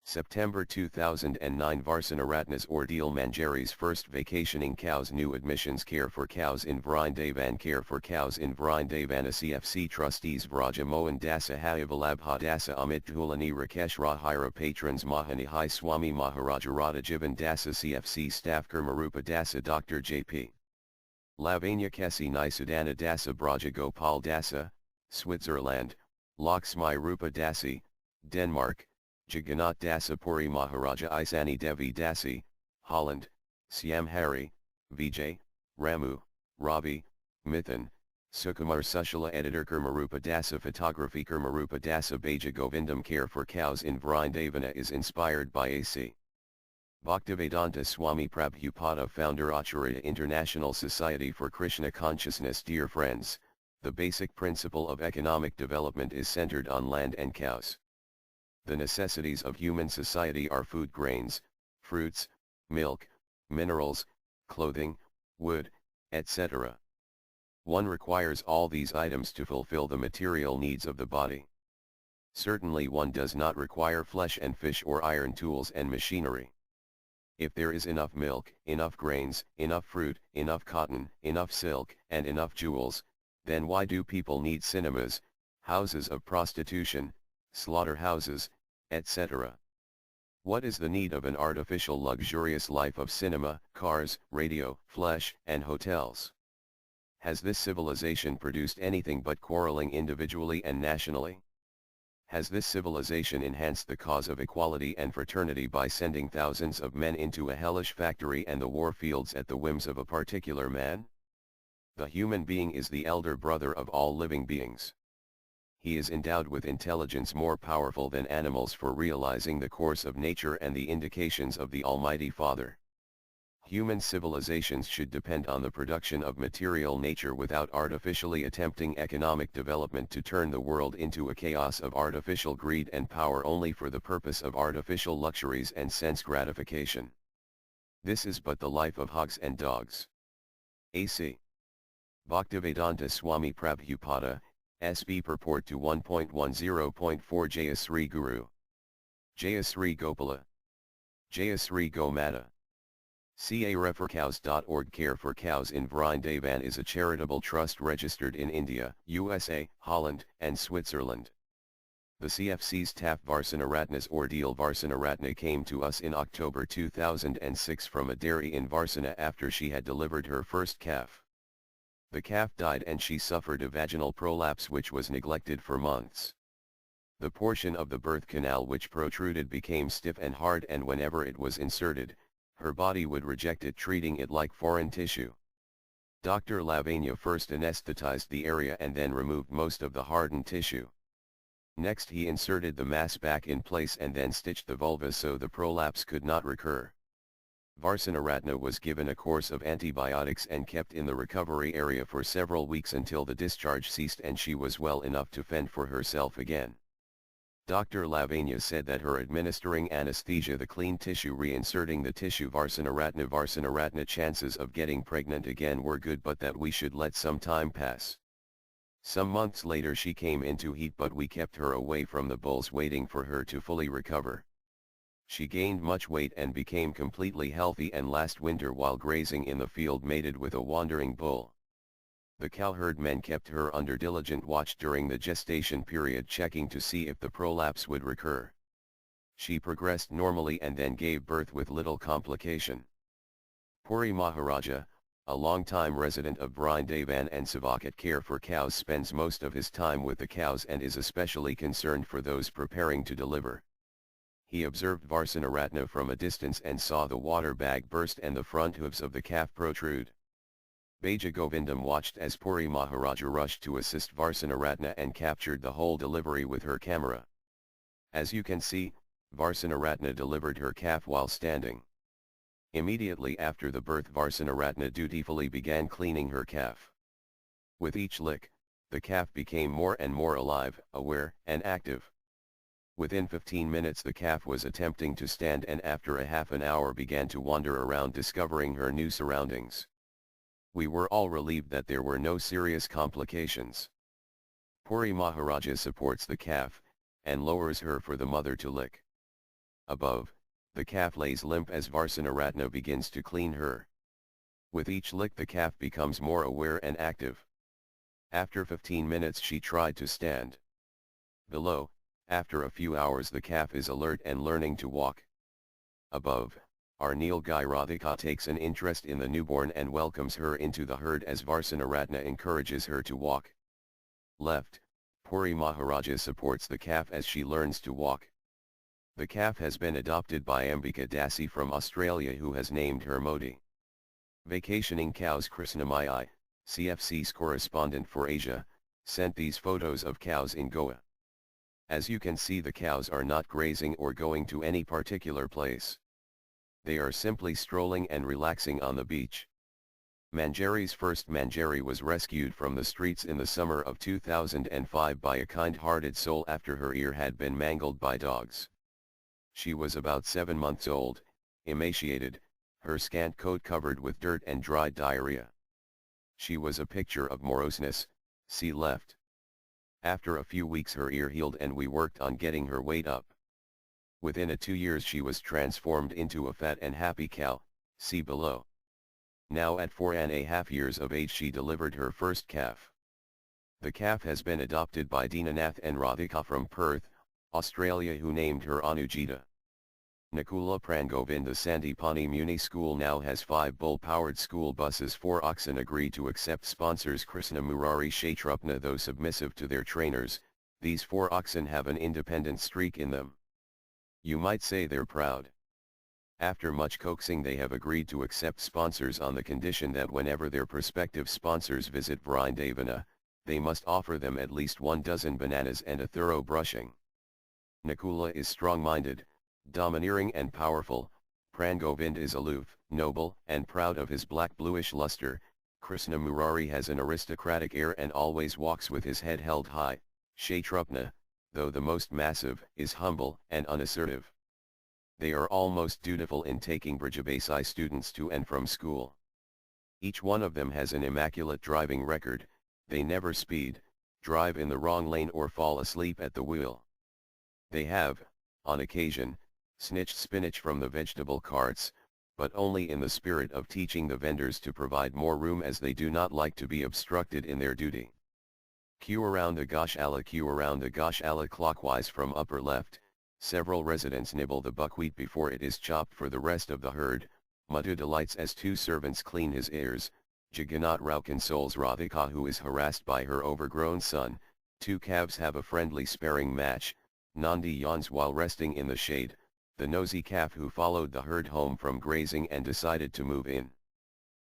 September 2009 Varsanaratna's ordeal Manjari's first vacationing cows new admissions care for cows in Vrindavan care for cows in Vrindavana CFC trustees Vraja Mohan Dasa Hayavalabha Dasa Amit Dhulani Rakesh Rahira patrons Mahanihai Swami Maharaja Radha Jivan Dasa CFC staff Kurmarupa Dasa Dr. J.P. Lavanya Kesi Nisudana Dasa Braja Gopal Dasa, Switzerland, Laxmi Rupa Dasi, Denmark, Jagannath Dasa Puri Maharaja Isani Devi Dasi, Holland, Siam Hari, Vijay, Ramu, Ravi, Mithan, Sukumar Sushala editor Kurmarupa Dasa photography Kurmarupa Dasa Beja Govindam care for cows in Vrindavana is inspired by A.C. Bhaktivedanta Swami Prabhupada founder Acharya International Society for Krishna Consciousness. Dear friends, the basic principle of economic development is centered on land and cows. The necessities of human society are food grains, fruits, milk, minerals, clothing, wood, etc. One requires all these items to fulfill the material needs of the body. Certainly one does not require flesh and fish or iron tools and machinery. If there is enough milk, enough grains, enough fruit, enough cotton, enough silk, and enough jewels, then why do people need cinemas, houses of prostitution, slaughterhouses, etc.? What is the need of an artificial luxurious life of cinema, cars, radio, flesh, and hotels? Has this civilization produced anything but quarreling individually and nationally? Has this civilization enhanced the cause of equality and fraternity by sending thousands of men into a hellish factory and the war fields at the whims of a particular man? The human being is the elder brother of all living beings. He is endowed with intelligence more powerful than animals for realizing the course of nature and the indications of the Almighty Father. Human civilizations should depend on the production of material nature without artificially attempting economic development to turn the world into a chaos of artificial greed and power only for the purpose of artificial luxuries and sense gratification. This is but the life of hogs and dogs. A.C. Bhaktivedanta Swami Prabhupada, S.B. Purport to 1.10.4 Jayasri Guru. Jayasri Gopala. Jayasri Gomata. CA-Refercows.org Care for Cows in Vrindavan is a charitable trust registered in India, USA, Holland, and Switzerland. The CFC's TAF Varsanaratna's ordeal Varsanaratna came to us in October 2006 from a dairy in Varsana after she had delivered her first calf. The calf died and she suffered a vaginal prolapse which was neglected for months. The portion of the birth canal which protruded became stiff and hard, and whenever it was inserted, her body would reject it, treating it like foreign tissue. Dr. Lavanya first anesthetized the area and then removed most of the hardened tissue. Next he inserted the mass back in place and then stitched the vulva so the prolapse could not recur. Varsanaratna was given a course of antibiotics and kept in the recovery area for several weeks until the discharge ceased and she was well enough to fend for herself again. Dr. Lavanya said that her administering anesthesia, the clean tissue, reinserting the tissue Varsanaratna chances of getting pregnant again were good, but that we should let some time pass. Some months later she came into heat, but we kept her away from the bulls waiting for her to fully recover. She gained much weight and became completely healthy, and last winter while grazing in the field mated with a wandering bull. The cowherd men kept her under diligent watch during the gestation period, checking to see if the prolapse would recur. She progressed normally and then gave birth with little complication. Puri Maharaja, a long-time resident of Vrindavan and Savakat Care for Cows, spends most of his time with the cows and is especially concerned for those preparing to deliver. He observed Varsanaratna from a distance and saw the water bag burst and the front hooves of the calf protrude. Beja Govindam watched as Puri Maharaja rushed to assist Varsanaratna and captured the whole delivery with her camera. As you can see, Varsanaratna delivered her calf while standing. Immediately after the birth, Varsanaratna dutifully began cleaning her calf. With each lick, the calf became more and more alive, aware, and active. Within 15 minutes the calf was attempting to stand, and after a half an hour began to wander around, discovering her new surroundings. We were all relieved that there were no serious complications. Puri Maharaja supports the calf, and lowers her for the mother to lick. Above, the calf lays limp as Varsanaratna begins to clean her. With each lick the calf becomes more aware and active. After 15 minutes she tried to stand. Below, after a few hours the calf is alert and learning to walk. Above, our Nilgai Radhika takes an interest in the newborn and welcomes her into the herd as Varsanaratna encourages her to walk. Left, Puri Maharaja supports the calf as she learns to walk. The calf has been adopted by Ambika Dasi from Australia, who has named her Modi. Vacationing cows. Krishnamai, CFC's correspondent for Asia, sent these photos of cows in Goa. As you can see, the cows are not grazing or going to any particular place. They are simply strolling and relaxing on the beach. Manjari's first Manjari was rescued from the streets in the summer of 2005 by a kind-hearted soul after her ear had been mangled by dogs. She was about 7 months old, emaciated, her scant coat covered with dirt and dried diarrhea. She was a picture of moroseness. See left. After a few weeks her ear healed and we worked on getting her weight up. Within 2 years she was transformed into a fat and happy cow. See below. Now at 4.5 years of age she delivered her first calf. The calf has been adopted by Dinanath and Radhika from Perth, Australia, who named her Anujita. Nakula Prangovinda Sandipani Muni School now has 5 bull-powered school buses. 4 oxen agreed to accept sponsors Krishna Murari Kshetrupna. Though submissive to their trainers, these 4 oxen have an independent streak in them. You might say they're proud. After much coaxing they have agreed to accept sponsors on the condition that whenever their prospective sponsors visit Vrindavana, they must offer them at least 1 dozen bananas and a thorough brushing. Nakula is strong-minded, domineering and powerful. Prangovind is aloof, noble, and proud of his black-bluish luster. Krishna Murari has an aristocratic air and always walks with his head held high. Kshetrupna, though the most massive, is humble and unassertive. They are almost dutiful in taking Brajabasi students to and from school. Each one of them has an immaculate driving record. They never speed, drive in the wrong lane or fall asleep at the wheel. They have, on occasion, snitched spinach from the vegetable carts, but only in the spirit of teaching the vendors to provide more room, as they do not like to be obstructed in their duty. Queue around the Goshala clockwise from upper left. Several residents nibble the buckwheat before it is chopped for the rest of the herd. Madhu delights as 2 servants clean his ears. Jagannath Rao consoles Radhika, who is harassed by her overgrown son. 2 calves have a friendly sparring match. Nandi yawns while resting in the shade, the nosy calf who followed the herd home from grazing and decided to move in.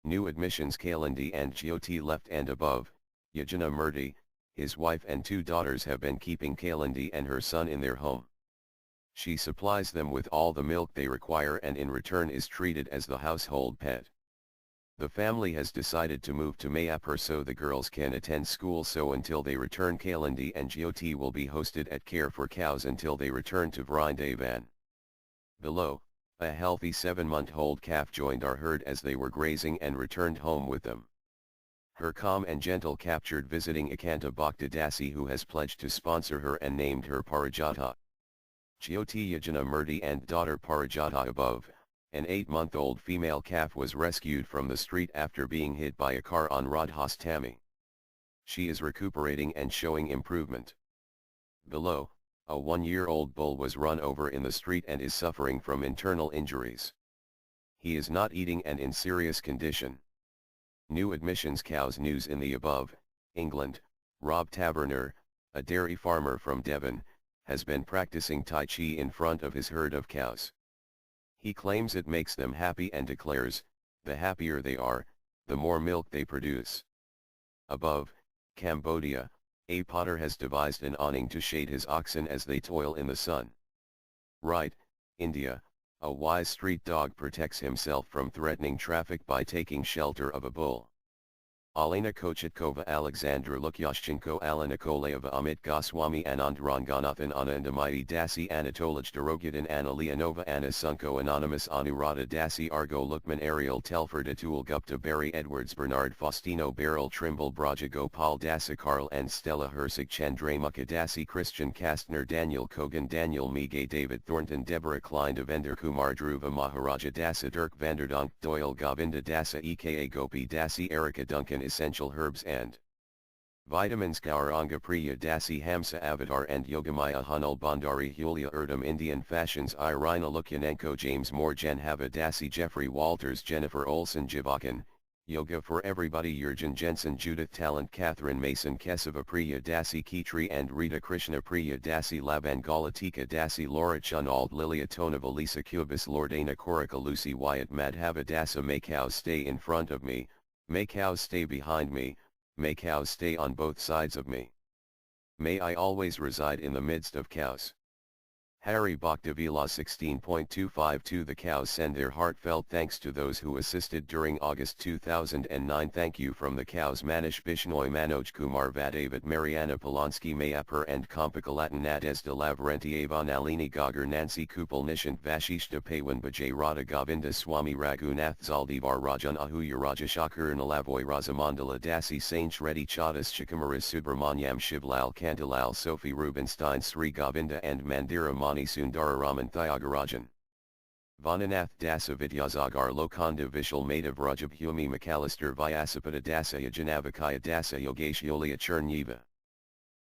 New admissions Kalindi and Jyoti left and above. Yajana Murthy, his wife and 2 daughters have been keeping Kalindi and her son in their home. She supplies them with all the milk they require and in return is treated as the household pet. The family has decided to move to Mayapur so the girls can attend school, so until they return Kalindi and Jyoti will be hosted at Care for Cows until they return to Vrindavan. Below, a healthy 7-month-old calf joined our herd as they were grazing and returned home with them. Her calm and gentle captured visiting Akanta Bhakta Dasi, who has pledged to sponsor her and named her Parijata. Jyoti Yajana Murthy and daughter Parijata above. An 8-month-old female calf was rescued from the street after being hit by a car on Radhastami. She is recuperating and showing improvement. Below, a 1-year-old bull was run over in the street and is suffering from internal injuries. He is not eating and in serious condition. New admissions cows news in the above. England. Rob Taverner, a dairy farmer from Devon, has been practicing Tai Chi in front of his herd of cows. He claims it makes them happy and declares, the happier they are, the more milk they produce. Above, Cambodia, a potter has devised an awning to shade his oxen as they toil in the sun. Right, India, a wise street dog protects himself from threatening traffic by taking shelter of a bull. Alena Kochetkova, Alexandra Lukyashchenko, Alla Nikolaeva, Amit Goswami, Anand Ranganathan, Anandamayi Dasi, Anatolij Dorogadin, Anna Leonova, Anna Sunko, Anonymous, Anuradha Dasi, Argo Lukman, Ariel Telford, Atul Gupta, Barry Edwards, Bernard Faustino, Beryl Trimble, Braja Gopal Dasa, Carl and Stella Hersig, Chandramukha Dasi, Christian Kastner, Daniel Kogan, Daniel Mige, David Thornton, Deborah Klein, Devender Kumar, Dhruva Maharaja Dasa, Dirk Vanderdonk, Doyle Govinda Dasa, aka Gopi Dasi, Erica Duncan, Essential Herbs and Vitamins, Gauranga Priya Dasi, Hamsa Avatar and Yogamaya, Hanal Bandari, Yulia Erdem, Indian Fashions, Irina Lukyanenko, James Moore, Janhava Dasi, Jeffrey Walters, Jennifer Olsen, Jivakan, Yoga for Everybody, Jurgen Jensen, Judith Talent, Catherine Mason, Kesava Priya Dasi, Kitri and Rita Krishna Priya Dasi, Laban Galatika Dasi, Laura Chunald, Lilia Tonava, Lisa Kubis, Lordana Korika, Lucy Wyatt, Madhava Dasa. Make cows stay in front of me, may cows stay behind me, may cows stay on both sides of me. May I always reside in the midst of cows. Hari Bhaktavila 16.252. The cows send their heartfelt thanks to those who assisted during August 2009. Thank you from the cows: Manish Bishnoi, Manoj Kumar, Vadavat, Mariana Polonsky, Mayapur and Kompakalattan, Nadez de Lavrenti, Avon, Alini Gagar, Nancy Kupal, Nishant Vashish de Pawan, Bajay Radha Govinda, Swami Raghunath, Zaldivar Rajan, Ahuya Raja Shakur, Nalavoy, Razamandala Dasi, Saint Reddy Chadas, Shikamaris, Subramanyam, Shivlal Kantilal, Sophie Rubinstein, Sri Govinda and Mandira Mani Sundararaman, Thyagarajan. Vananath Dasa, Vidyasagar Lokanda, Vishal Madhav, Rajab Humi, McAllister, Vyasapada Dasa, Yajanavakaya Dasa, Yogesh Yolia Chernyiva.